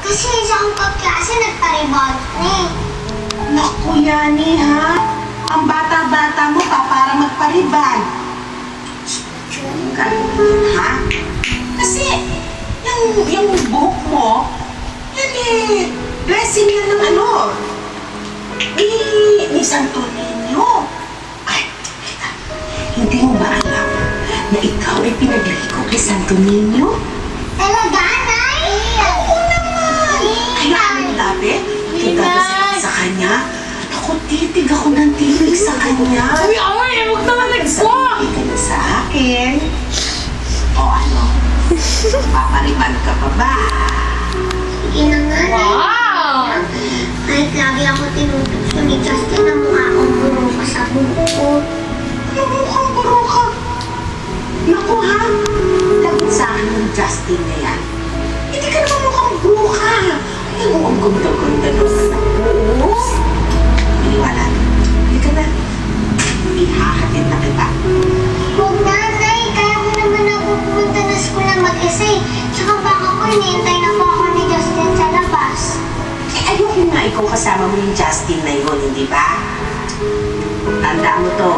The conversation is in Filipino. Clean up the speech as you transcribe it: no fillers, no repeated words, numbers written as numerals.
Kasi isa akong kaklase nagparibot na eh. Naku, Yani, ha? Ang bata-bata mo pa para magpariban. Ganun, ha? Kasi, yung buhok mo, yan eh, blessing yan ng ano, ni Santo Niño. Ay, teka, hindi mo ba alam na ikaw ay pinagligo kay Santo Niño? Talaga, Nay? Oo naman! Kaya ano dati, nagdadasal sa kanya, ako titig ako ng titig sa kanya. Uy, ay! Huwag naman nagsa! Hindi ka na sa akin. O ano? Papariban ka pa ba? Sige na nga, Nay. Wow! Kahit lagi ako tinutugso ni Justin na mukha akong buro ka sa buko. Mukhang buro ka. Naku ha, lagot sa akin ng Justin na yan. Hindi ka naman mukhang buro ka. Ay, ang ganda-ganda ng anak mo. Iniwala. Hindi ka na. Ihahatid na kita. Huwag na, Nay. Kaya ko naman ako pumunta na school na mag-isa eh. Tsaka baka po, hinihintay na po ako ni Justin sa labas. Eh, ayoko nga ikaw kasama mo yung Justin na yun, hindi ba? Tandaan mo to.